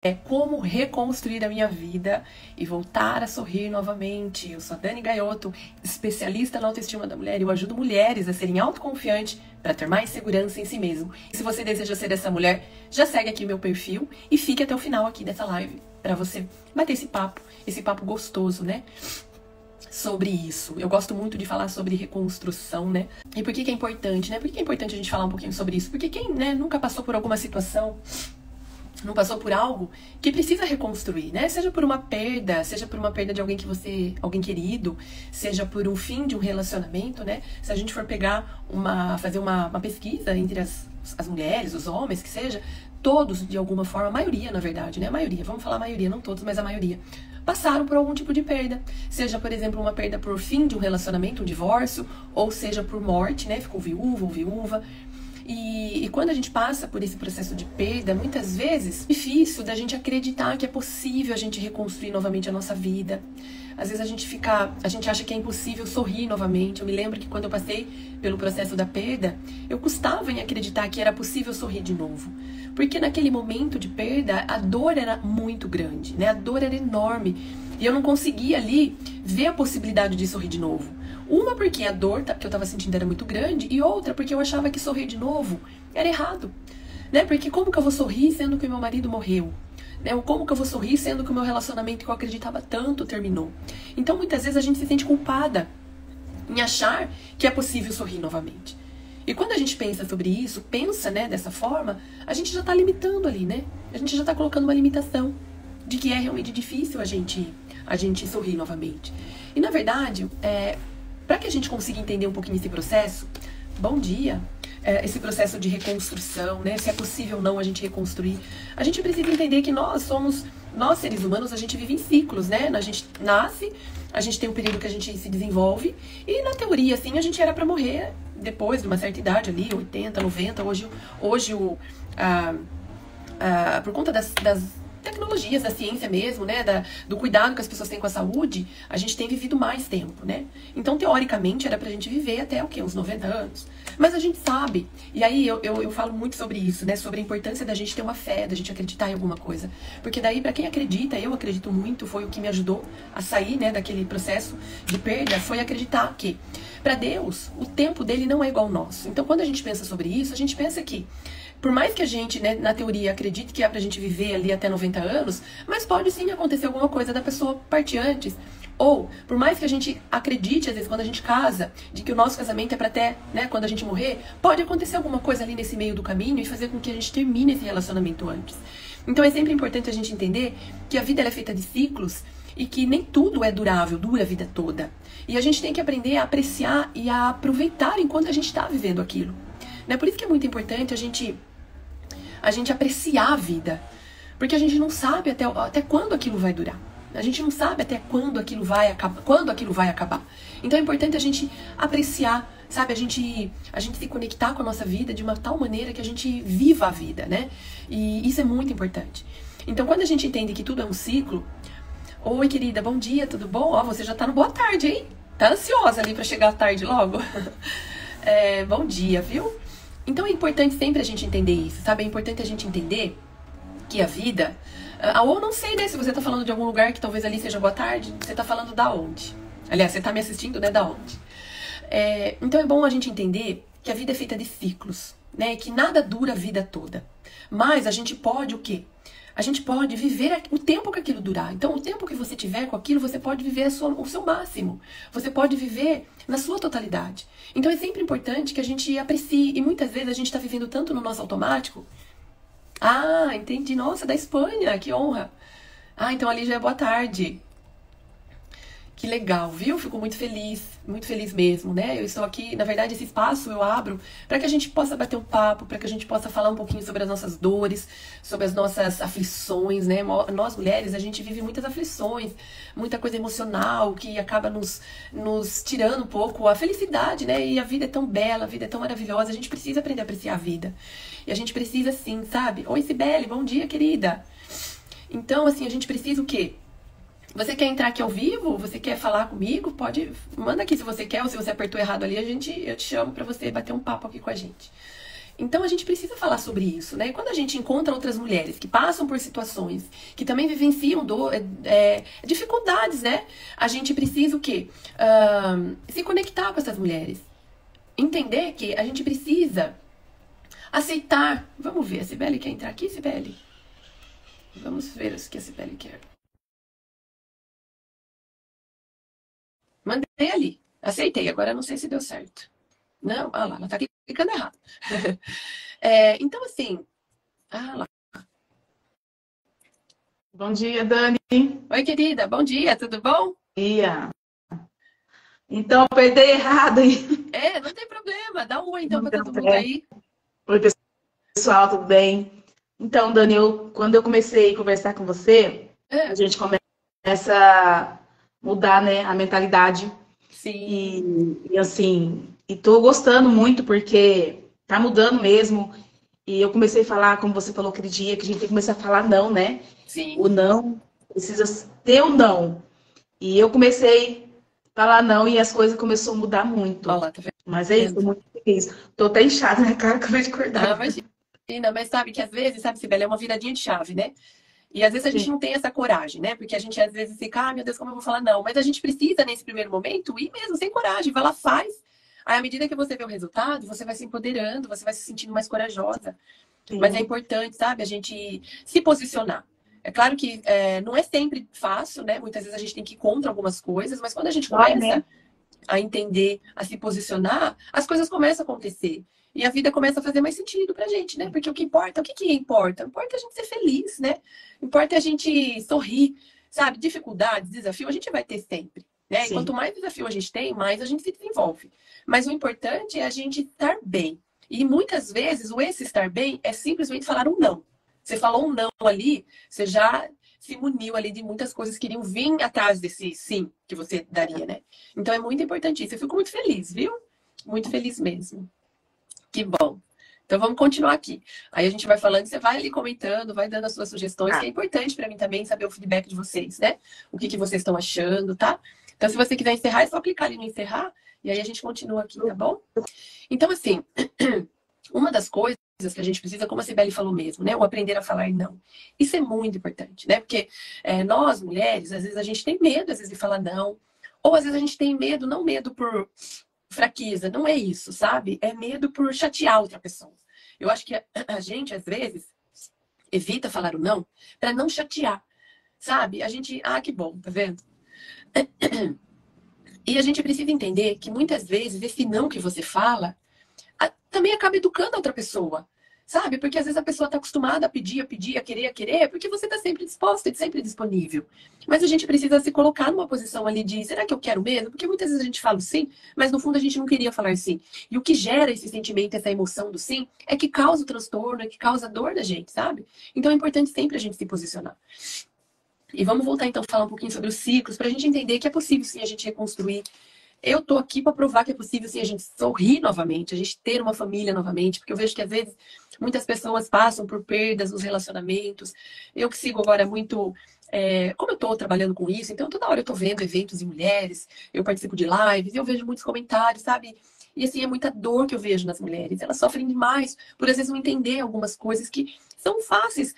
É como reconstruir a minha vida e voltar a sorrir novamente. Eu sou a Dani Gaiotto, especialista na autoestima da mulher, e eu ajudo mulheres a serem autoconfiantes para ter mais segurança em si mesmo. E se você deseja ser essa mulher, já segue aqui meu perfil e fique até o final aqui dessa live para você bater esse papo gostoso, né? Sobre isso. Eu gosto muito de falar sobre reconstrução, né? E por que é importante, né? Por que é importante a gente falar um pouquinho sobre isso? Porque quem, né, nunca passou por alguma situação, não passou por algo que precisa reconstruir, né? Seja por uma perda de alguém querido, seja por um fim de um relacionamento, né? Se a gente for fazer uma pesquisa entre as mulheres, os homens, que seja, todos, de alguma forma, a maioria, na verdade, né? A maioria, vamos falar a maioria, não todos, mas a maioria, passaram por algum tipo de perda. Seja, por exemplo, uma perda por fim de um relacionamento, um divórcio, ou seja, por morte, né? Ficou viúvo ou viúva. E quando a gente passa por esse processo de perda, muitas vezes é difícil da gente acreditar que é possível a gente reconstruir novamente a nossa vida. Às vezes a gente acha que é impossível sorrir novamente. Eu me lembro que quando eu passei pelo processo da perda, eu custava em acreditar que era possível sorrir de novo. Porque naquele momento de perda, a dor era muito grande, né? A dor era enorme. E eu não conseguia ali ver a possibilidade de sorrir de novo. Uma porque a dor que eu estava sentindo era muito grande, e outra porque eu achava que sorrir de novo era errado, né? Porque como que eu vou sorrir sendo que o meu marido morreu? Né? Ou como que eu vou sorrir sendo que o meu relacionamento que eu acreditava tanto terminou? Então muitas vezes a gente se sente culpada em achar que é possível sorrir novamente. E quando a gente pensa sobre isso, né, dessa forma, a gente já está limitando ali, né? A gente já está colocando uma limitação de que é realmente difícil a gente sorrir novamente. E na verdade, para que a gente consiga entender um pouquinho esse processo, bom dia, esse processo de reconstrução, né? Se é possível ou não a gente reconstruir, a gente precisa entender que nós seres humanos, a gente vive em ciclos, né? A gente nasce, a gente tem um período que a gente se desenvolve, e na teoria, assim, a gente era para morrer depois de uma certa idade ali, 80, 90, hoje por conta das tecnologias, da ciência mesmo, né, do cuidado que as pessoas têm com a saúde, a gente tem vivido mais tempo, né? Então, teoricamente, era pra gente viver até, uns 90 anos. Mas a gente sabe, e aí eu falo muito sobre isso, né, sobre a importância da gente ter uma fé, da gente acreditar em alguma coisa. Porque daí, pra quem acredita, eu acredito muito, foi o que me ajudou a sair, né, daquele processo de perda, foi acreditar que, pra Deus, o tempo dele não é igual ao nosso. Então, quando a gente pensa sobre isso, a gente pensa que por mais que a gente, né, na teoria, acredite que é pra gente viver ali até 90 anos, mas pode sim acontecer alguma coisa da pessoa partir antes. Ou, por mais que a gente acredite, às vezes, quando a gente casa, de que o nosso casamento é pra até, né, quando a gente morrer, pode acontecer alguma coisa ali nesse meio do caminho e fazer com que a gente termine esse relacionamento antes. Então é sempre importante a gente entender que a vida ela é feita de ciclos e que nem tudo é durável, dura a vida toda. E a gente tem que aprender a apreciar e a aproveitar enquanto a gente está vivendo aquilo. Né? Por isso que é muito importante a gente apreciar a vida, porque a gente não sabe até quando aquilo vai durar. A gente não sabe até quando aquilo vai acabar. Então é importante a gente apreciar, sabe? A gente se conectar com a nossa vida de uma tal maneira que a gente viva a vida, né? E isso é muito importante. Então quando a gente entende que tudo é um ciclo, oi querida, bom dia, tudo bom? Ó, você já tá no boa tarde, hein? Tá ansiosa ali pra chegar à tarde logo? Bom dia, viu? Então é importante sempre a gente entender isso, sabe? É importante a gente entender que a vida... ou não sei, né? Se você tá falando de algum lugar que talvez ali seja boa tarde, você tá falando da onde? Aliás, você tá me assistindo, né? Da onde? Então é bom a gente entender que a vida é feita de ciclos, né? Que nada dura a vida toda. Mas a gente pode o quê? A gente pode viver o tempo que aquilo durar. Então, o tempo que você tiver com aquilo, você pode viver o seu máximo. Você pode viver na sua totalidade. Então, é sempre importante que a gente aprecie. E muitas vezes a gente está vivendo tanto no nosso automático. Ah, entendi. Nossa, da Espanha, que honra. Ah, então ali já é boa tarde. Que legal, viu? Fico muito feliz mesmo, né? Eu estou aqui, na verdade, esse espaço eu abro para que a gente possa bater um papo, para que a gente possa falar um pouquinho sobre as nossas dores, sobre as nossas aflições, né? Nós mulheres, a gente vive muitas aflições, muita coisa emocional que acaba nos tirando um pouco a felicidade, né? E a vida é tão bela, a vida é tão maravilhosa, a gente precisa aprender a apreciar a vida. E a gente precisa sim, sabe? Oi, Cibele, bom dia, querida. Então, assim, a gente precisa o quê? Você quer entrar aqui ao vivo? Você quer falar comigo? Pode, manda aqui se você quer, ou se você apertou errado ali, eu te chamo pra você bater um papo aqui com a gente. Então a gente precisa falar sobre isso, né? Quando a gente encontra outras mulheres que passam por situações, que também vivenciam dificuldades, né? A gente precisa o quê? Se conectar com essas mulheres. Entender que a gente precisa aceitar. Vamos ver, a Cibele quer entrar aqui, Cibele? Vamos ver o que a Cibele quer. Mandei ali. Aceitei, agora não sei se deu certo. Não, lá, ela tá clicando errado. Então, assim. Lá. Bom dia, Dani. Oi, querida, bom dia, tudo bom? Bom dia. Então, apertei errado aí. Não tem problema, dá um oi então pra todo mundo aí. Oi, pessoal, tudo bem? Então, Dani, quando eu comecei a conversar com você, a gente começa a mudar, né, a mentalidade. Sim. E assim, e tô gostando muito porque tá mudando mesmo. E eu comecei a falar, como você falou aquele dia, que a gente tem que começar a falar não, né? Sim. O não, precisa ter um não. E eu comecei a falar não e as coisas começaram a mudar muito. Olha lá, tá vendo? Mas é isso, tô muito feliz. Tô até inchada na cara, acabei de acordar. Imagina, mas sabe que às vezes, sabe, Sibeli, é uma viradinha de chave, né? E às vezes a gente não tem essa coragem, né? Porque a gente às vezes fica, meu Deus, como eu vou falar não? Mas a gente precisa, nesse primeiro momento, ir mesmo sem coragem, vai lá, faz. Aí, à medida que você vê o resultado, você vai se empoderando, você vai se sentindo mais corajosa. Sim. Mas é importante, sabe, a gente se posicionar. É claro que não é sempre fácil, né? Muitas vezes a gente tem que ir contra algumas coisas, mas quando a gente começa a entender, a se posicionar, as coisas começam a acontecer. E a vida começa a fazer mais sentido pra gente, né? Porque o que importa, o que importa? Importa a gente ser feliz, né? Importa a gente sorrir, sabe? Dificuldades, desafio, a gente vai ter sempre, né? E quanto mais desafio a gente tem, mais a gente se desenvolve. Mas o importante é a gente estar bem. E muitas vezes o esse estar bem é simplesmente falar um não. Você falou um não ali, você já se muniu ali de muitas coisas que iriam vir atrás desse sim que você daria, né? Então é muito importante isso. Eu fico muito feliz, viu? Muito feliz mesmo. Que bom. Então vamos continuar aqui. Aí a gente vai falando, você vai ali comentando, vai dando as suas sugestões, que é importante para mim também saber o feedback de vocês, né? O que vocês estão achando, tá? Então se você quiser encerrar, é só clicar ali no encerrar e aí a gente continua aqui, tá bom? Então assim, uma das coisas que a gente precisa, como a Cibele falou mesmo, né? O aprender a falar não. Isso é muito importante, né? Porque nós, mulheres, às vezes a gente tem medo, às vezes, de falar não. Ou às vezes a gente tem medo, não medo por fraqueza, não é isso, sabe? É medo por chatear outra pessoa. Eu acho que a gente, às vezes, evita falar o não para não chatear, sabe? A gente, que bom, tá vendo? E a gente precisa entender que muitas vezes esse não que você fala também acaba educando a outra pessoa, sabe? Porque às vezes a pessoa está acostumada a pedir, a querer, porque você está sempre disposta e sempre disponível. Mas a gente precisa se colocar numa posição ali de, será que eu quero mesmo? Porque muitas vezes a gente fala o sim, mas no fundo a gente não queria falar sim. E o que gera esse sentimento, essa emoção do sim, é que causa o transtorno, é que causa a dor da gente, sabe? Então é importante sempre a gente se posicionar. E vamos voltar então a falar um pouquinho sobre os ciclos, para a gente entender que é possível sim a gente reconstruir. Eu tô aqui para provar que é possível sim a gente sorrir novamente, a gente ter uma família novamente, porque eu vejo que às vezes muitas pessoas passam por perdas nos relacionamentos. Eu que sigo agora muito, como eu tô trabalhando com isso, então toda hora eu tô vendo eventos de mulheres, eu participo de lives, eu vejo muitos comentários, sabe? E assim, é muita dor que eu vejo nas mulheres. Elas sofrem demais por às vezes não entender algumas coisas que são fáceis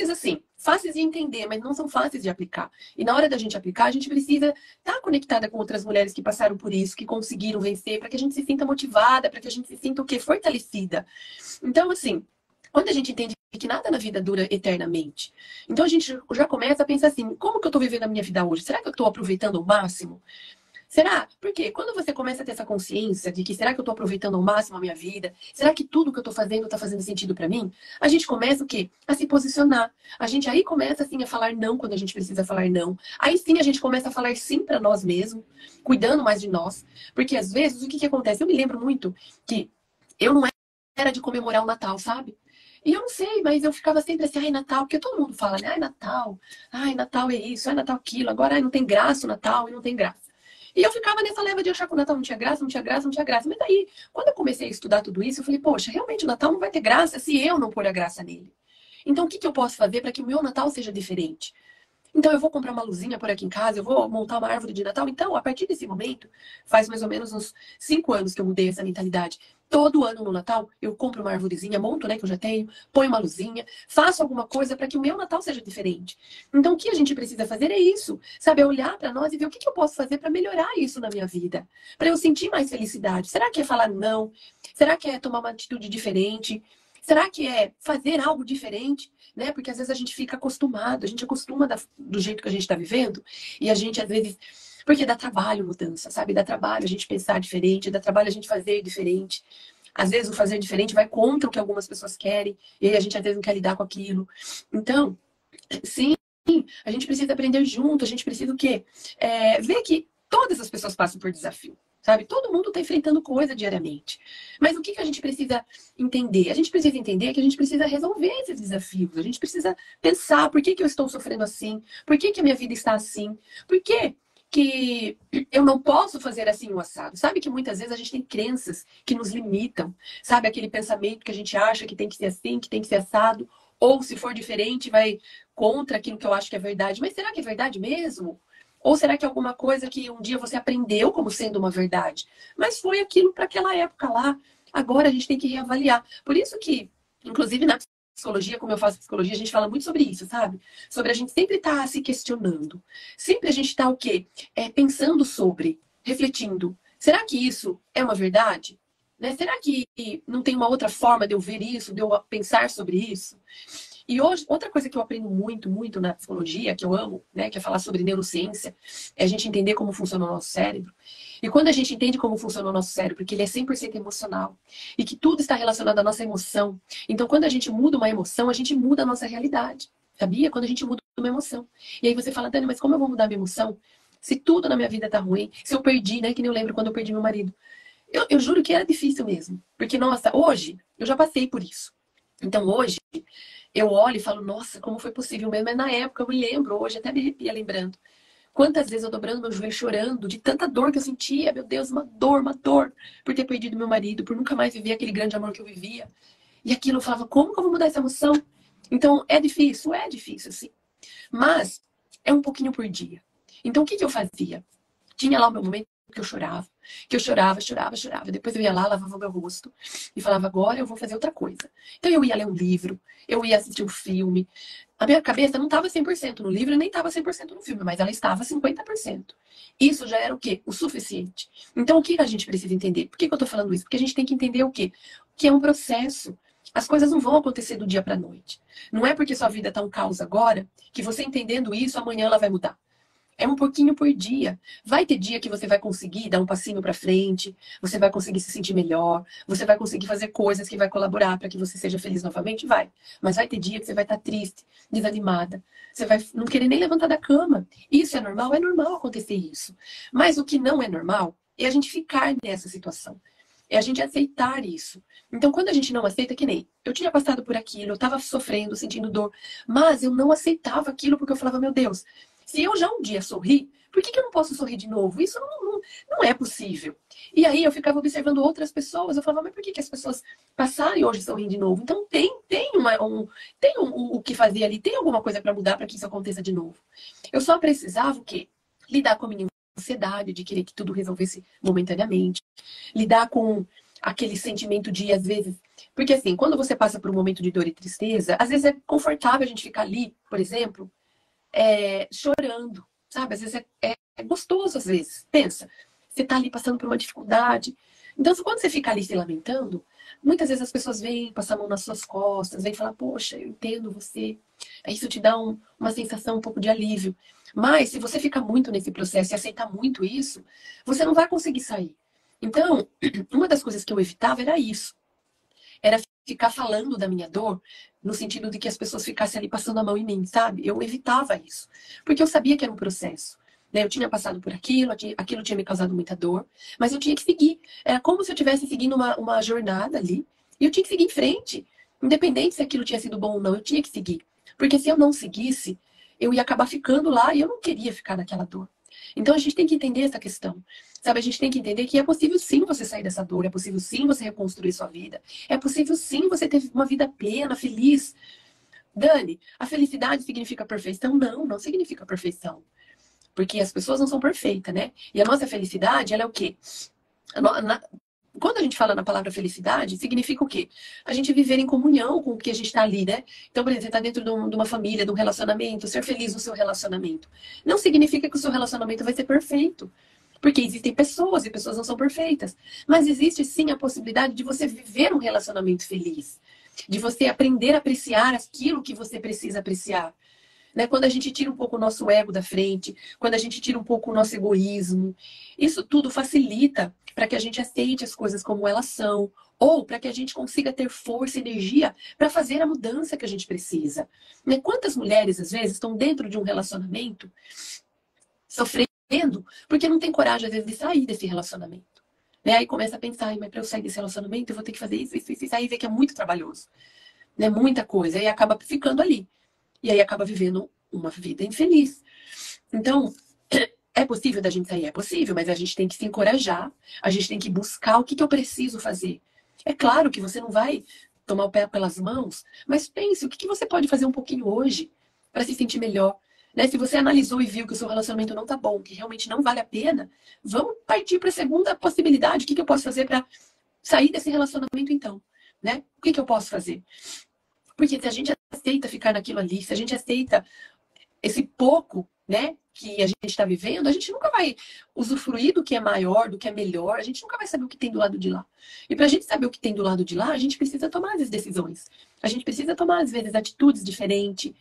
assim, fáceis de entender, mas não são fáceis de aplicar. E na hora da gente aplicar, a gente precisa estar conectada com outras mulheres que passaram por isso, que conseguiram vencer, para que a gente se sinta motivada, para que a gente se sinta o quê? Fortalecida. Então, assim, quando a gente entende que nada na vida dura eternamente, então a gente já começa a pensar assim, como que eu estou vivendo a minha vida hoje? Será que eu estou aproveitando ao máximo? Será? Porque quando você começa a ter essa consciência de que será que eu estou aproveitando ao máximo a minha vida? Será que tudo que eu estou fazendo está fazendo sentido para mim? A gente começa o quê? A se posicionar. A gente aí começa assim a falar não quando a gente precisa falar não. Aí sim a gente começa a falar sim para nós mesmos, cuidando mais de nós. Porque às vezes o que acontece? Eu me lembro muito que eu não era de comemorar o Natal, sabe? E eu não sei, mas eu ficava sempre assim, ai, Natal, porque todo mundo fala, né? Ai, Natal é isso, ai, Natal aquilo, agora ai, não tem graça o Natal e não tem graça. E eu ficava nessa leva de achar que o Natal não tinha graça, não tinha graça, não tinha graça. Mas daí, quando eu comecei a estudar tudo isso, eu falei, poxa, realmente o Natal não vai ter graça se eu não pôr a graça nele. Então, o que eu posso fazer para que o meu Natal seja diferente? Então, eu vou comprar uma luzinha por aqui em casa, eu vou montar uma árvore de Natal. Então, a partir desse momento, faz mais ou menos uns 5 anos que eu mudei essa mentalidade. Todo ano no Natal, eu compro uma arvorezinha, monto, né, que eu já tenho, ponho uma luzinha, faço alguma coisa para que o meu Natal seja diferente. Então, o que a gente precisa fazer é isso, sabe? É olhar para nós e ver o que eu posso fazer para melhorar isso na minha vida, para eu sentir mais felicidade. Será que é falar não? Será que é tomar uma atitude diferente? Será que é fazer algo diferente? Né? Porque às vezes a gente fica acostumado, a gente acostuma do jeito que a gente está vivendo, e a gente às vezes. Porque dá trabalho mudança, sabe? Dá trabalho a gente pensar diferente, dá trabalho a gente fazer diferente. Às vezes o fazer diferente vai contra o que algumas pessoas querem, e aí a gente às vezes não quer lidar com aquilo. Então, sim, a gente precisa aprender junto, a gente precisa o quê? Ver que todas as pessoas passam por desafio. Sabe? Todo mundo está enfrentando coisa diariamente. Mas o que a gente precisa entender? A gente precisa entender que a gente precisa resolver esses desafios. A gente precisa pensar por que eu estou sofrendo assim? Por que a minha vida está assim? Por que eu não posso fazer assim o assado? Sabe que muitas vezes a gente tem crenças que nos limitam. Sabe aquele pensamento que a gente acha que tem que ser assim, que tem que ser assado? Ou se for diferente, vai contra aquilo que eu acho que é verdade. Mas será que é verdade mesmo? Ou será que é alguma coisa que um dia você aprendeu como sendo uma verdade? Mas foi aquilo para aquela época lá. Agora a gente tem que reavaliar. Por isso que, inclusive na psicologia, como eu faço psicologia, a gente fala muito sobre isso, sabe? Sobre a gente sempre estar se questionando. Sempre a gente está o quê? Pensando sobre, refletindo. Será que isso é uma verdade? Né? Será que não tem uma outra forma de eu ver isso, de eu pensar sobre isso? E hoje, outra coisa que eu aprendo muito, muito na psicologia, que eu amo, né, que é falar sobre neurociência, é a gente entender como funciona o nosso cérebro. E quando a gente entende como funciona o nosso cérebro, que ele é 100% emocional, e que tudo está relacionado à nossa emoção. Então, quando a gente muda uma emoção, a gente muda a nossa realidade. Sabia? Quando a gente muda uma emoção. E aí você fala, Dani, mas como eu vou mudar minha emoção? Se tudo na minha vida tá ruim, se eu perdi, né, que nem eu lembro quando eu perdi meu marido. Eu juro que era difícil mesmo. Porque, nossa, hoje, eu já passei por isso. Então, hoje, eu olho e falo, nossa, como foi possível mesmo? Mas na época eu me lembro, hoje até me arrepia lembrando. Quantas vezes eu dobrando meu joelho chorando de tanta dor que eu sentia, meu Deus, uma dor, por ter perdido meu marido, por nunca mais viver aquele grande amor que eu vivia. E aquilo eu falava, como que eu vou mudar essa emoção? Então, é difícil, sim. Mas é um pouquinho por dia. Então, o que eu fazia? Tinha lá o meu momento que eu chorava, chorava, chorava. Depois eu ia lá, lavava o meu rosto e falava, agora eu vou fazer outra coisa. Então eu ia ler um livro, eu ia assistir um filme. A minha cabeça não estava 100% no livro e nem estava 100% no filme, mas ela estava 50%. Isso já era o quê? O suficiente. Então o que a gente precisa entender? Por que eu estou falando isso? Porque a gente tem que entender o quê? Que é um processo. As coisas não vão acontecer do dia para a noite. Não é porque sua vida está um caos agora que você entendendo isso, amanhã ela vai mudar. É um pouquinho por dia. Vai ter dia que você vai conseguir dar um passinho para frente, você vai conseguir se sentir melhor, você vai conseguir fazer coisas que vai colaborar para que você seja feliz novamente, vai. Mas vai ter dia que você vai estar triste, desanimada, você vai não querer nem levantar da cama. Isso é normal acontecer isso. Mas o que não é normal é a gente ficar nessa situação. É a gente aceitar isso. Então, quando a gente não aceita, que nem eu tinha passado por aquilo, eu estava sofrendo, sentindo dor, mas eu não aceitava aquilo porque eu falava, meu Deus, se eu já um dia sorri, por que eu não posso sorrir de novo? Isso não é possível. E aí eu ficava observando outras pessoas, eu falava, mas por que as pessoas passaram e hoje sorriem de novo? Então tem o que fazer ali, tem alguma coisa para mudar para que isso aconteça de novo. Eu só precisava o quê? Lidar com a minha ansiedade de querer que tudo resolvesse momentaneamente, lidar com aquele sentimento de, às vezes. Porque assim, quando você passa por um momento de dor e tristeza, às vezes é confortável a gente ficar ali, por exemplo, chorando, sabe? Às vezes é gostoso, às vezes. Pensa, você tá ali passando por uma dificuldade. Então, quando você fica ali se lamentando, muitas vezes as pessoas vêm passar a mão nas suas costas, vêm falar, poxa, eu entendo você. Isso te dá uma sensação um pouco de alívio. Mas, se você fica muito nesse processo e aceitar muito isso, você não vai conseguir sair. Então, uma das coisas que eu evitava era isso. Era ficar falando da minha dor no sentido de que as pessoas ficassem ali passando a mão em mim, sabe? Eu evitava isso. Porque eu sabia que era um processo. Né? Eu tinha passado por aquilo, aquilo tinha me causado muita dor, mas eu tinha que seguir. Era como se eu estivesse seguindo uma jornada ali, e eu tinha que seguir em frente. Independente se aquilo tinha sido bom ou não, eu tinha que seguir. Porque se eu não seguisse, eu ia acabar ficando lá e eu não queria ficar naquela dor. Então a gente tem que entender essa questão. Sabe, a gente tem que entender que é possível sim você sair dessa dor, é possível sim você reconstruir sua vida, é possível sim você ter uma vida plena, feliz, Dani, a felicidade significa perfeição? Não, não significa perfeição. Porque as pessoas não são perfeitas, né? E a nossa felicidade, ela é o quê? Quando a gente fala na palavra felicidade, significa o quê? A gente viver em comunhão com o que a gente está ali, né? Então, por exemplo, você está dentro de uma família, de um relacionamento, ser feliz no seu relacionamento. Não significa que o seu relacionamento vai ser perfeito. Porque existem pessoas e pessoas não são perfeitas. Mas existe sim a possibilidade de você viver um relacionamento feliz. De você aprender a apreciar aquilo que você precisa apreciar. Né? Quando a gente tira um pouco o nosso ego da frente, quando a gente tira um pouco o nosso egoísmo, isso tudo facilita para que a gente aceite as coisas como elas são, ou para que a gente consiga ter força e energia para fazer a mudança que a gente precisa. Né? Quantas mulheres, às vezes, estão dentro de um relacionamento sofrendo porque não tem coragem, às vezes, de sair desse relacionamento. Né? Aí começa a pensar, mas para eu sair desse relacionamento, eu vou ter que fazer isso, aí vê que é muito trabalhoso. Né? Muita coisa, aí acaba ficando ali. E aí acaba vivendo uma vida infeliz. Então, é possível da gente sair? É possível, mas a gente tem que se encorajar, a gente tem que buscar o que eu preciso fazer. É claro que você não vai tomar o pé pelas mãos, mas pense, o que você pode fazer um pouquinho hoje para se sentir melhor? Né? Se você analisou e viu que o seu relacionamento não tá bom, que realmente não vale a pena, vamos partir para a segunda possibilidade. O que eu posso fazer para sair desse relacionamento então? Né? O que eu posso fazer? Porque se a gente aceita ficar naquilo ali, se a gente aceita esse pouco, né, que a gente está vivendo, a gente nunca vai usufruir do que é maior, do que é melhor, a gente nunca vai saber o que tem do lado de lá. E para a gente saber o que tem do lado de lá, a gente precisa tomar as decisões. A gente precisa tomar, às vezes, atitudes diferentes.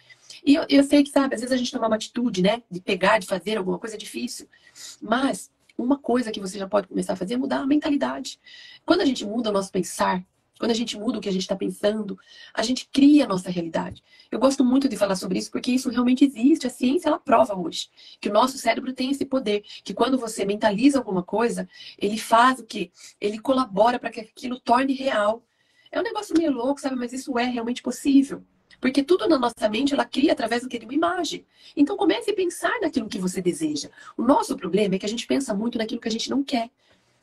E eu sei que, sabe, às vezes a gente tomar uma atitude, né, de pegar, de fazer alguma coisa é difícil. Mas uma coisa que você já pode começar a fazer é mudar a mentalidade. Quando a gente muda o nosso pensar, quando a gente muda o que a gente está pensando, a gente cria a nossa realidade. Eu gosto muito de falar sobre isso porque isso realmente existe. A ciência, ela prova hoje que o nosso cérebro tem esse poder, que quando você mentaliza alguma coisa, ele faz o quê? Ele colabora para que aquilo torne real. É um negócio meio louco, sabe? Mas isso é realmente possível. Porque tudo na nossa mente, ela cria através do que? De uma imagem. Então comece a pensar naquilo que você deseja. O nosso problema é que a gente pensa muito naquilo que a gente não quer.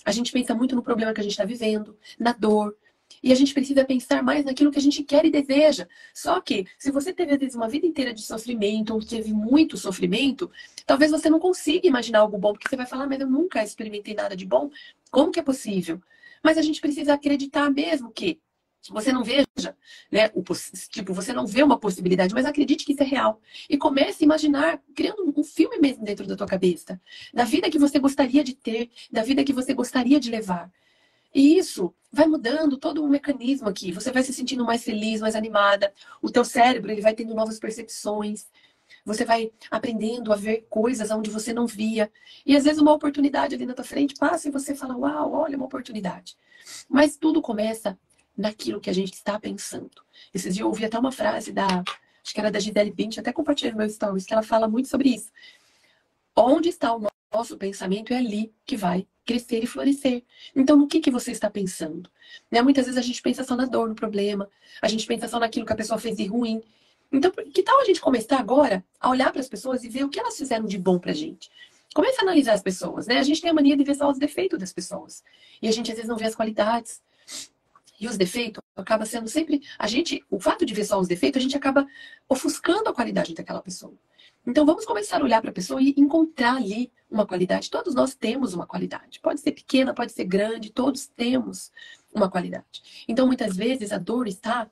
A gente pensa muito no problema que a gente está vivendo, na dor. E a gente precisa pensar mais naquilo que a gente quer e deseja. Só que, se você teve, às vezes, uma vida inteira de sofrimento, ou teve muito sofrimento, talvez você não consiga imaginar algo bom, porque você vai falar, mas eu nunca experimentei nada de bom. Como que é possível? Mas a gente precisa acreditar mesmo que você não veja, né, tipo, você não vê uma possibilidade, mas acredite que isso é real. E comece a imaginar, criando um filme mesmo dentro da tua cabeça, da vida que você gostaria de ter, da vida que você gostaria de levar. E isso vai mudando todo um mecanismo aqui. Você vai se sentindo mais feliz, mais animada. O teu cérebro, ele vai tendo novas percepções. Você vai aprendendo a ver coisas onde você não via. E às vezes uma oportunidade ali na tua frente passa e você fala, uau, olha uma oportunidade. Mas tudo começa naquilo que a gente está pensando. Esses dias eu ouvi até uma frase acho que era da Gisele Bündchen, até compartilhei no meu stories, que ela fala muito sobre isso. Onde está o nosso pensamento é ali que vai crescer e florescer. Então, no que você está pensando? Né? Muitas vezes a gente pensa só na dor, no problema. A gente pensa só naquilo que a pessoa fez de ruim. Então, que tal a gente começar agora a olhar para as pessoas e ver o que elas fizeram de bom pra gente? Comece a analisar as pessoas, né? A gente tem a mania de ver só os defeitos das pessoas. E a gente, às vezes, não vê as qualidades. E os defeitos acaba sendo sempre... o fato de ver só os defeitos, a gente acaba ofuscando a qualidade daquela pessoa. Então, vamos começar a olhar para a pessoa e encontrar ali uma qualidade. Todos nós temos uma qualidade. Pode ser pequena, pode ser grande, todos temos uma qualidade. Então, muitas vezes, a dor está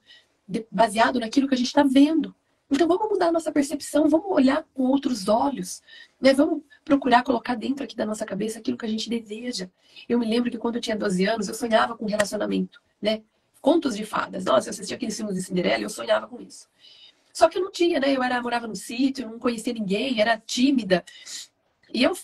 baseado naquilo que a gente está vendo. Então, vamos mudar a nossa percepção, vamos olhar com outros olhos, né? Vamos procurar colocar dentro aqui da nossa cabeça aquilo que a gente deseja. Eu me lembro que quando eu tinha 12 anos, eu sonhava com relacionamento, né? Contos de fadas. Nossa, eu assistia aqueles filmes de Cinderela e eu sonhava com isso. Só que eu não tinha, né? Morava no sítio, não conhecia ninguém, era tímida. E eu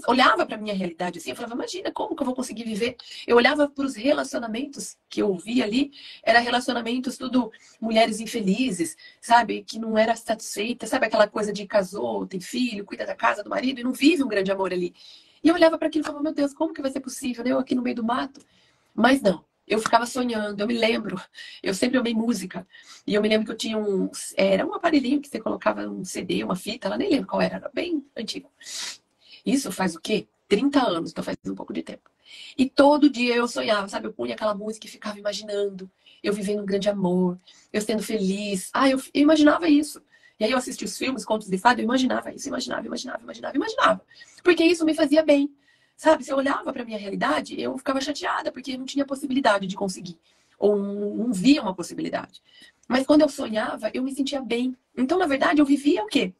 olhava para a minha realidade assim, eu falava, imagina, como que eu vou conseguir viver? Eu olhava para os relacionamentos que eu via ali, era relacionamentos tudo mulheres infelizes, sabe? Que não era satisfeita, sabe? Aquela coisa de casou, tem filho, cuida da casa do marido e não vive um grande amor ali. E eu olhava para aquilo e falava, meu Deus, como que vai ser possível, né? Eu aqui no meio do mato. Mas não. Eu ficava sonhando, eu me lembro, eu sempre amei música, e eu me lembro que eu tinha era um aparelhinho que você colocava um CD, uma fita, ela nem lembro qual era bem antigo. Isso faz o quê? 30 anos, então faz um pouco de tempo. E todo dia eu sonhava, sabe? Eu punha aquela música e ficava imaginando. eu vivendo um grande amor, eu sendo feliz. Ah, eu imaginava isso. E aí eu assistia os filmes, contos de fada, eu imaginava isso, imaginava. Porque isso me fazia bem. Sabe, se eu olhava para minha realidade, eu ficava chateada, porque não tinha possibilidade de conseguir. Ou não via uma possibilidade. Mas quando eu sonhava, eu me sentia bem. Então, na verdade, eu vivia o quê?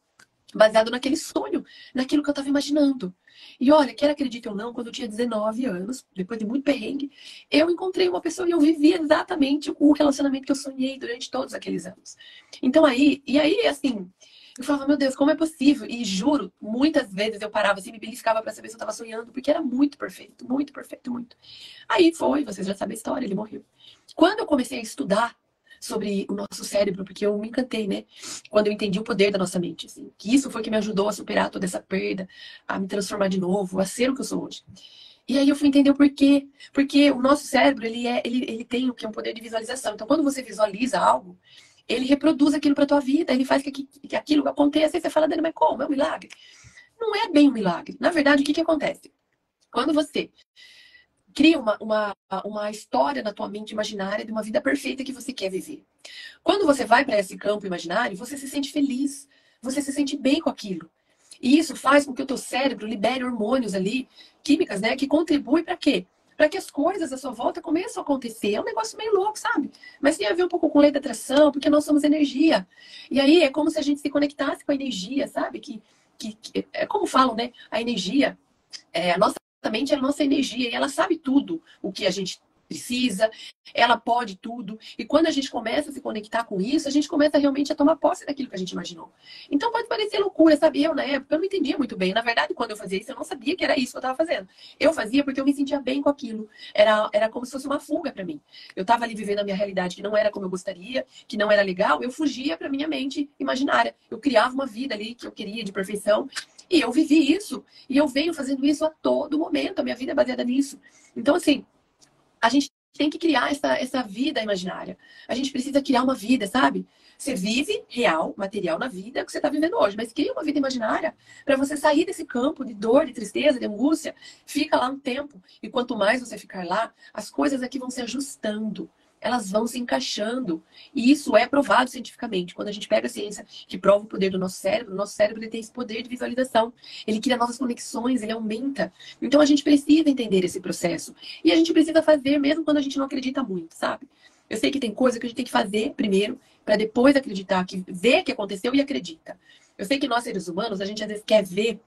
Baseado naquele sonho, naquilo que eu estava imaginando. E olha, quer acredite ou não, quando eu tinha 19 anos, depois de muito perrengue, eu encontrei uma pessoa e eu vivi exatamente o relacionamento que eu sonhei durante todos aqueles anos. Então aí, assim, eu falava, meu Deus, como é possível? E juro, muitas vezes eu parava assim, me beliscava para saber se eu estava sonhando, porque era muito perfeito, muito perfeito, muito. Aí foi, vocês já sabem a história, ele morreu. Quando eu comecei a estudar sobre o nosso cérebro, porque eu me encantei, né? Quando eu entendi o poder da nossa mente, assim, que isso foi que me ajudou a superar toda essa perda, a me transformar de novo, a ser o que eu sou hoje. E aí eu fui entender o porquê. Porque o nosso cérebro, ele tem o que é um poder de visualização. Então, quando você visualiza algo, ele reproduz aquilo para tua vida, ele faz que aquilo aconteça. E você fala, Dani, mas como? É um milagre? Não é bem um milagre. Na verdade, o que acontece? Quando você cria uma história na tua mente imaginária de uma vida perfeita que você quer viver. Quando você vai para esse campo imaginário, você se sente feliz, você se sente bem com aquilo. E isso faz com que o teu cérebro libere hormônios ali, químicas, né, que contribuem para quê? Para que as coisas à sua volta comecem a acontecer. É um negócio meio louco, sabe? Mas tem a ver um pouco com lei da atração, porque nós somos energia. E aí é como se a gente se conectasse com a energia, sabe? Que é como falam, né? A energia, a nossa mente é a nossa energia e ela sabe tudo o que a gente precisa, ela pode tudo. E quando a gente começa a se conectar com isso, a gente começa realmente a tomar posse daquilo que a gente imaginou. Então pode parecer loucura, sabe? Eu, na época, eu não entendia muito bem. Na verdade, quando eu fazia isso, eu não sabia que era isso que eu estava fazendo. Eu fazia porque eu me sentia bem com aquilo. Era como se fosse uma fuga para mim. Eu estava ali vivendo a minha realidade que não era como eu gostaria, que não era legal, eu fugia para minha mente imaginária. Eu criava uma vida ali que eu queria de perfeição. E eu vivi isso. E eu venho fazendo isso a todo momento. A minha vida é baseada nisso. Então, assim, a gente tem que criar essa vida imaginária. A gente precisa criar uma vida, sabe? Você vive real, material na vida que você está vivendo hoje, mas cria uma vida imaginária para você sair desse campo de dor, de tristeza, de angústia. Fica lá um tempo. E quanto mais você ficar lá, as coisas aqui vão se ajustando. Elas vão se encaixando. E isso é provado cientificamente. Quando a gente pega a ciência que prova o poder do nosso cérebro ele tem esse poder de visualização. Ele cria novas conexões, ele aumenta. Então a gente precisa entender esse processo. E a gente precisa fazer mesmo quando a gente não acredita muito, sabe? Eu sei que tem coisa que a gente tem que fazer primeiro, para depois acreditar, que vê que aconteceu e acredita. Eu sei que nós, seres humanos, a gente às vezes quer ver,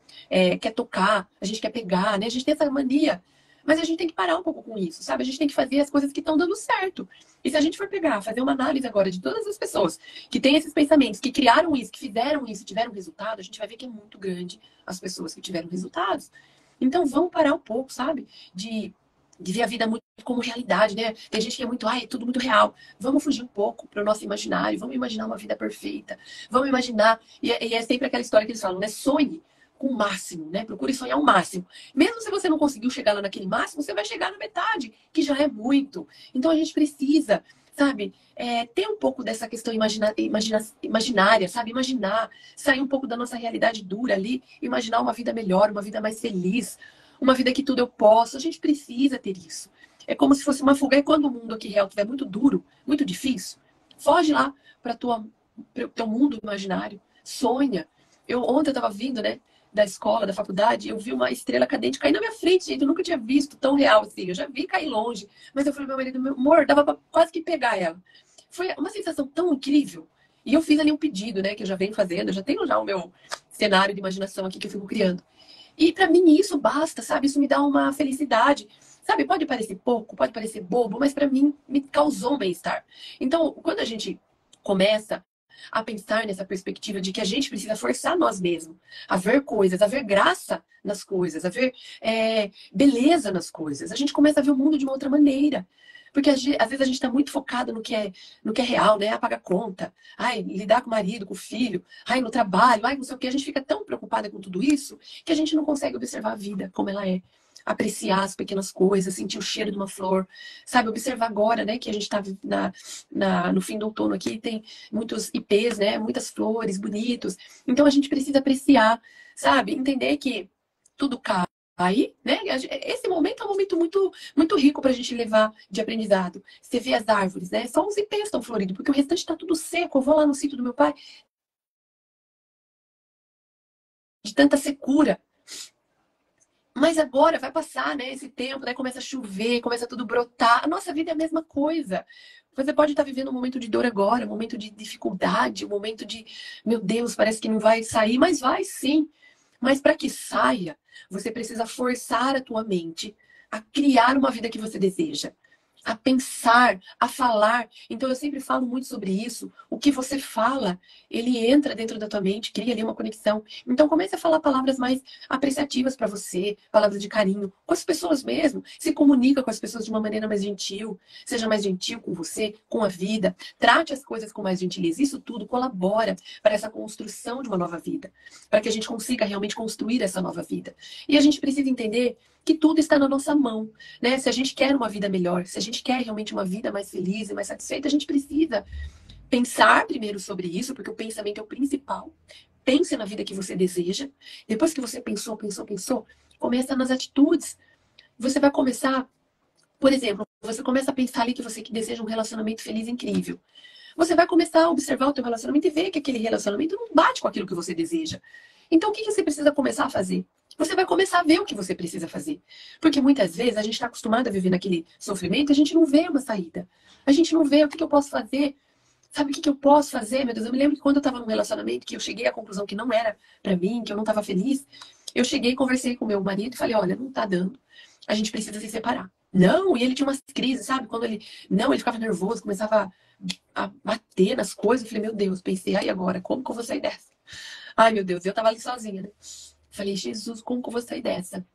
quer tocar, a gente quer pegar, né? A gente tem essa mania. Mas a gente tem que parar um pouco com isso, sabe? A gente tem que fazer as coisas que estão dando certo. E se a gente for pegar, fazer uma análise agora de todas as pessoas que têm esses pensamentos, que criaram isso, que fizeram isso, tiveram resultado, a gente vai ver que é muito grande as pessoas que tiveram resultados. Então vamos parar um pouco, sabe? De ver a vida muito como realidade, né? Tem gente que é muito, é tudo muito real. Vamos fugir um pouco para o nosso imaginário, vamos imaginar uma vida perfeita, vamos imaginar. E é sempre aquela história que eles falam, né? Sonhe com o máximo, né? Procure sonhar o máximo. Mesmo se você não conseguiu chegar lá naquele máximo, você vai chegar na metade, que já é muito. Então a gente precisa, sabe, ter um pouco dessa questão imaginária, sabe? Imaginar, sair um pouco da nossa realidade dura ali, imaginar uma vida melhor, uma vida mais feliz, uma vida que tudo eu posso. A gente precisa ter isso. É como se fosse uma fuga. E quando o mundo aqui real estiver muito duro, muito difícil, foge lá para o teu mundo imaginário. Sonha. Ontem eu estava vindo, né? Da escola, da faculdade, eu vi uma estrela cadente cair na minha frente, gente. Eu nunca tinha visto tão real assim. Eu já vi cair longe. Mas eu falei, meu marido, meu amor, dava pra quase que pegar ela. Foi uma sensação tão incrível. E eu fiz ali um pedido, né? Que eu já venho fazendo. Eu já tenho já o meu cenário de imaginação aqui que eu fico criando. E pra mim isso basta, sabe? Isso me dá uma felicidade. Sabe, pode parecer pouco, pode parecer bobo, mas pra mim me causou um bem-estar. Então, quando a gente começa a pensar nessa perspectiva de que a gente precisa forçar nós mesmos a ver coisas, a ver graça nas coisas, a ver beleza nas coisas. A gente começa a ver o mundo de uma outra maneira. Porque às vezes a gente está muito focado no que é real, né? Pagar conta, lidar com o marido, com o filho, no trabalho, não sei o que. A gente fica tão preocupada com tudo isso que a gente não consegue observar a vida como ela é. Apreciar as pequenas coisas, sentir o cheiro de uma flor, sabe? Observar agora, né? Que a gente está no fim do outono aqui, tem muitos ipês, né? Muitas flores, bonitos. Então a gente precisa apreciar, sabe? Entender que tudo Aí, né? Esse momento é um momento muito, muito rico para a gente levar de aprendizado. Você vê as árvores, né? Só os ipês estão floridos, porque o restante está tudo seco. Eu vou lá no sítio do meu pai, de tanta secura. Mas agora vai passar, né? Esse tempo, né? Começa a chover, começa tudo brotar. A nossa vida é a mesma coisa. Você pode estar vivendo um momento de dor agora, um momento de dificuldade, um momento de, meu Deus, parece que não vai sair, mas vai sim. Mas para que saia, você precisa forçar a tua mente a criar uma vida que você deseja, a pensar, a falar. Então eu sempre falo muito sobre isso. O que você fala, ele entra dentro da tua mente, cria ali uma conexão. Então comece a falar palavras mais apreciativas para você, palavras de carinho, com as pessoas mesmo. Se comunica com as pessoas de uma maneira mais gentil, seja mais gentil com você, com a vida. Trate as coisas com mais gentileza. Isso tudo colabora para essa construção de uma nova vida, para que a gente consiga realmente construir essa nova vida. E a gente precisa entender que tudo está na nossa mão, né? Se a gente quer uma vida melhor, se a gente quer realmente uma vida mais feliz e mais satisfeita, a gente precisa pensar primeiro sobre isso, porque o pensamento é o principal. Pense na vida que você deseja. Depois que você pensou, começa nas atitudes. Você vai começar, por exemplo, você começa a pensar ali que você deseja um relacionamento feliz e incrível. Você vai começar a observar o teu relacionamento e ver que aquele relacionamento não bate com aquilo que você deseja. Então, o que você precisa começar a fazer? Você vai começar a ver o que você precisa fazer. Porque muitas vezes a gente está acostumado a viver naquele sofrimento e a gente não vê uma saída. A gente não vê o que eu posso fazer. Sabe o que eu posso fazer, meu Deus? Eu me lembro que quando eu estava num relacionamento que eu cheguei à conclusão que não era para mim, que eu não estava feliz, eu cheguei e conversei com meu marido e falei, olha, não tá dando. A gente precisa se separar. Não, e ele tinha umas crises, sabe? Quando ele... Não, ele ficava nervoso, começava a bater nas coisas. Eu falei, meu Deus, pensei, ai agora, como que eu vou sair dessa? Ai, meu Deus, eu tava ali sozinha, né? Falei, Jesus, como que eu vou sair dessa?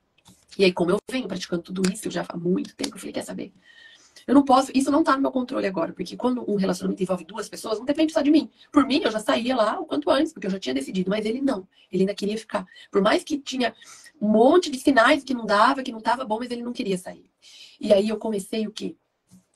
E aí, como eu venho praticando tudo isso já há muito tempo, eu falei, quer saber? Eu não posso, isso não tá no meu controle agora, porque quando um relacionamento envolve duas pessoas, não depende só de mim. Por mim, eu já saía lá o quanto antes, porque eu já tinha decidido, mas ele não. Ele ainda queria ficar. Por mais que tinha um monte de sinais que não dava, que não tava bom, mas ele não queria sair. E aí eu comecei o quê?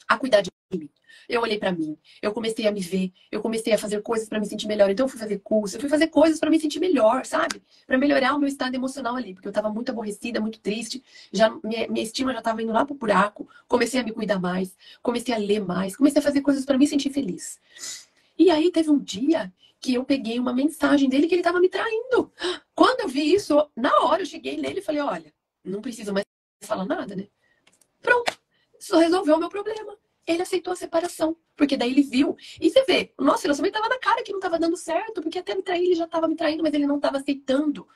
A cuidar de mim. Eu olhei para mim, eu comecei a me ver, eu comecei a fazer coisas para me sentir melhor. Então eu fui fazer curso, eu fui fazer coisas para me sentir melhor, sabe? Para melhorar o meu estado emocional ali, porque eu estava muito aborrecida, muito triste, já minha estima já estava indo lá pro buraco. Comecei a me cuidar mais, comecei a ler mais, comecei a fazer coisas para me sentir feliz. E aí teve um dia que eu peguei uma mensagem dele que ele estava me traindo. Quando eu vi isso, na hora eu cheguei nele e falei, olha, não preciso mais falar nada, né? Pronto, isso resolveu o meu problema. Ele aceitou a separação, porque daí ele viu. E você vê, o nosso relacionamento estava na cara que não estava dando certo, porque até me trair, ele já estava me traindo, mas ele não estava aceitando.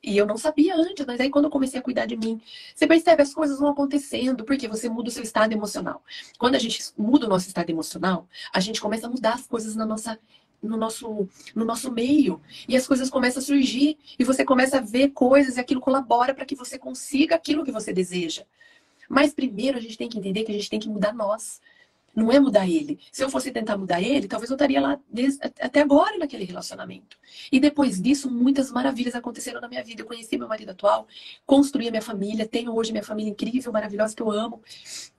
E eu não sabia antes, mas aí quando eu comecei a cuidar de mim, você percebe, as coisas vão acontecendo, porque você muda o seu estado emocional. Quando a gente muda o nosso estado emocional, a gente começa a mudar as coisas no nosso meio. E as coisas começam a surgir, e você começa a ver coisas, e aquilo colabora para que você consiga aquilo que você deseja. Mas primeiro a gente tem que entender que a gente tem que mudar nós. Não é mudar ele. Se eu fosse tentar mudar ele, talvez eu estaria lá até agora naquele relacionamento. E depois disso, muitas maravilhas aconteceram na minha vida. Eu conheci meu marido atual, construí a minha família, tenho hoje minha família incrível, maravilhosa, que eu amo.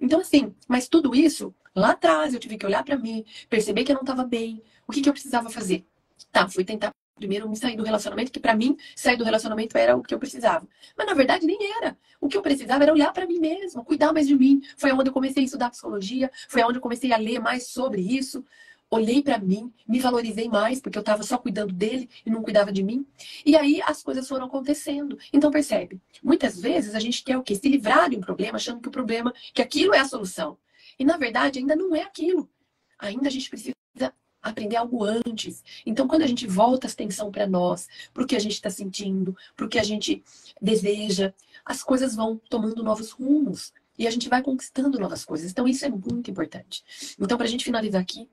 Então, assim, mas tudo isso, lá atrás, eu tive que olhar para mim, perceber que eu não estava bem. O que eu precisava fazer? Tá, fui tentar primeiro me sair do relacionamento, que para mim, sair do relacionamento era o que eu precisava. Mas na verdade nem era. O que eu precisava era olhar para mim mesma, cuidar mais de mim. Foi onde eu comecei a estudar psicologia, foi onde eu comecei a ler mais sobre isso. Olhei para mim, me valorizei mais, porque eu estava só cuidando dele e não cuidava de mim. E aí as coisas foram acontecendo. Então percebe, muitas vezes a gente quer o quê? Se livrar de um problema, achando que o problema, que aquilo é a solução. E na verdade ainda não é aquilo. Ainda a gente precisa aprender algo antes. Então, quando a gente volta a atenção para nós, para o que a gente está sentindo, para o que a gente deseja, as coisas vão tomando novos rumos e a gente vai conquistando novas coisas. Então, isso é muito importante. Então, para a gente finalizar aqui,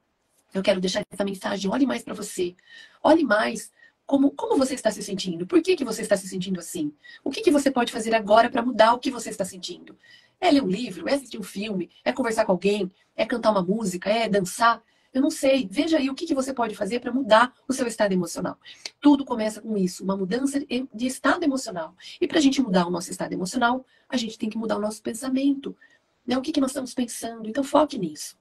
eu quero deixar essa mensagem. Olhe mais para você. Olhe mais como você está se sentindo. Por que você está se sentindo assim? O que você pode fazer agora para mudar o que você está sentindo? É ler um livro? É assistir um filme? É conversar com alguém? É cantar uma música? É dançar? Eu não sei. Veja aí o que você pode fazer para mudar o seu estado emocional. Tudo começa com isso, uma mudança de estado emocional. E para a gente mudar o nosso estado emocional, a gente tem que mudar o nosso pensamento. Né? O que nós estamos pensando? Então foque nisso.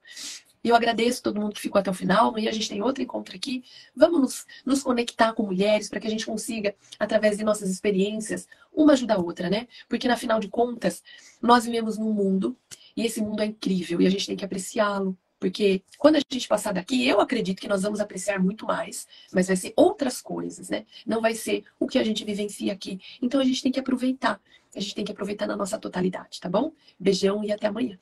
Eu agradeço todo mundo que ficou até o final. Amanhã a gente tem outro encontro aqui. Vamos nos conectar com mulheres para que a gente consiga, através de nossas experiências, uma ajudar a outra, né? Porque, na final de contas, nós vivemos num mundo e esse mundo é incrível e a gente tem que apreciá-lo. Porque quando a gente passar daqui, eu acredito que nós vamos apreciar muito mais, mas vai ser outras coisas, né? Não vai ser o que a gente vivencia aqui. Então a gente tem que aproveitar. A gente tem que aproveitar na nossa totalidade, tá bom? Beijão e até amanhã.